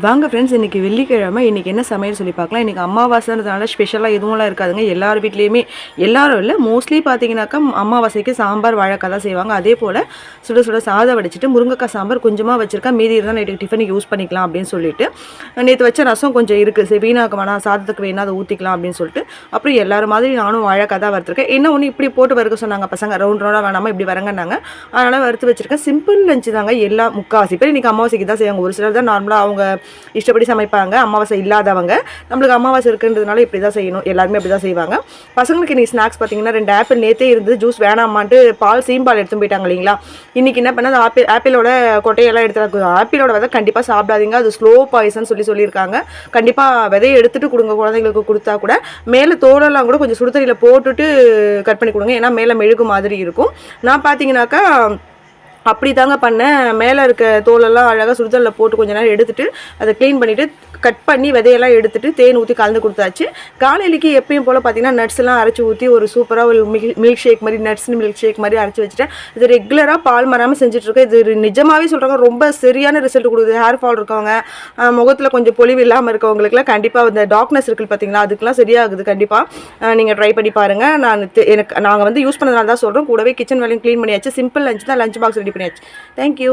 வாங்க ஃப்ரெண்ட்ஸ், இன்றைக்கி வெள்ளிக்கிழமை. இன்றைக்கி என்ன சமையல் சொல்லி பார்க்கலாம். இன்றைக்கி அமாவாசைன்றதுனால ஸ்பெஷலாக எதுவும்லாம் இருக்காதுங்க. எல்லார் வீட்லேயுமே எல்லாரும் இல்லை, மோஸ்ட்லி பார்த்தீங்கன்னாக்கா அமாவாசைக்கு சாம்பார் வாழைக்காய் தான் செய்வாங்க. அதே போல் சுட சுட சாதம் வடிச்சிட்டு முருங்கைக்காய் சாம்பார் கொஞ்சமாக வச்சுருக்கேன், மீதி இருந்தால் நைட்டுக்கு டிஃபனுக்கு யூஸ் பண்ணிக்கலாம் அப்படின்னு சொல்லிட்டு, நேற்று வச்ச ரசம் கொஞ்சம் இருக்குது, சரி வீணாக்க வேணாம், சாதத்துக்கு வேணால் அதை ஊற்றிக்கலாம் அப்படின்னு சொல்லிட்டு, அப்புறம் எல்லாரும் மாதிரி நானும் வாழைக்காய் தான் வறுத்துருக்கேன். என்ன ஒன்று இப்படி போட்டு வறுக்க சொன்னாங்க பசங்க, ரவுண்ட் ரவுண்டாக வேணாமல் இப்படி வரங்கன்னாங்க. அதனால் வறுத்து வச்சுருக்கேன். சிம்பிள் லஞ்சு தாங்க. எல்லா முக்கால்வாசி பேர் இன்றைக்கி அமாவாசைக்கு தான் செய்வாங்க. ஒரு சிலர் தான் நார்மலாக அவங்க இஷ்டப்படி சமைப்பாங்க. அமாவாசை இல்லாதவங்க, நம்மளுக்கு அமாவாசை இருக்குன்றதுனால இப்படி தான் செய்யணும், எல்லாருமே அப்படி தான் செய்வாங்க. பசங்களுக்கு இன்றைக்கி ஸ்நாக்ஸ் பார்த்தீங்கன்னா 2 ஆப்பிள் நேற்றே இருந்தது, ஜூஸ் வேணாமான்ட்டு சீம்பால் எடுத்து போயிட்டாங்க இல்லைங்களா. இன்றைக்கி என்ன பண்ணால் ஆப்பிளோட கொட்டையெல்லாம் எடுத்துறாங்க. ஆப்பிளோட விதை கண்டிப்பாக சாப்பிடாதீங்க, அது ஸ்லோ பாய்சன் சொல்லியிருக்காங்க. கண்டிப்பாக விதையை எடுத்துகிட்டு கொடுங்க, குழந்தைங்களுக்கு கொடுத்தா கூட மேலே தோலெல்லாம் கூட கொஞ்சம் சுடுதண்ணியில் போட்டுட்டு கட் பண்ணி கொடுங்க, ஏன்னா மேலே மெழுகு மாதிரி இருக்கும். நான் பார்த்தீங்கன்னாக்கா அப்படி தாங்க பண்ணேன். மேலே இருக்க தோலெல்லாம் அழகாக சுடுதண்ணில் போட்டு கொஞ்சம் நேரம் எடுத்துகிட்டு அதை க்ளீன் பண்ணிவிட்டு கட் பண்ணி விதையெல்லாம் எடுத்துகிட்டு தேன் ஊற்றி கலந்து கொடுத்தாச்சு. காலையிலேக்கு எப்பயும் போல் பார்த்தீங்கன்னா நட்ஸ் எல்லாம் அரைச்சி ஊற்றி ஒரு சூப்பராக ஒரு மில்க் ஷேக் மாதிரி, நட்ஸ் மில்க் ஷேக் மாதிரி அரைச்சி வச்சுட்டேன். இது ரெகுலராக பால் மாறாமல் செஞ்சுட்ருக்கேன். இது நிஜமாகவே சொல்கிறாங்க, ரொம்ப சரியான ரிசல்ட் கொடுக்குது. ஹேர் ஃபால் இருக்கவங்க, முகத்தில் கொஞ்சம் பொலிவு இல்லாமல் இருக்கவங்களுக்குலாம் கண்டிப்பாக இந்த டார்க்னஸ் இருக்குது பார்த்தீங்களா, அதுக்கெலாம் சரியாகுது. கண்டிப்பாக நீங்கள் ட்ரை பண்ணி பாருங்கள். நாங்கள் யூஸ் பண்ணதுனால தான் சொல்கிறோம். கூடவே கிச்சன் வேலையும் க்ளீன் பண்ணியாச்சு. சிம்பிள் லஞ்ச் தான், லஞ்ச் பாக்ஸ் ரெடி பண்ணியாச்சு. தேங்க்யூ.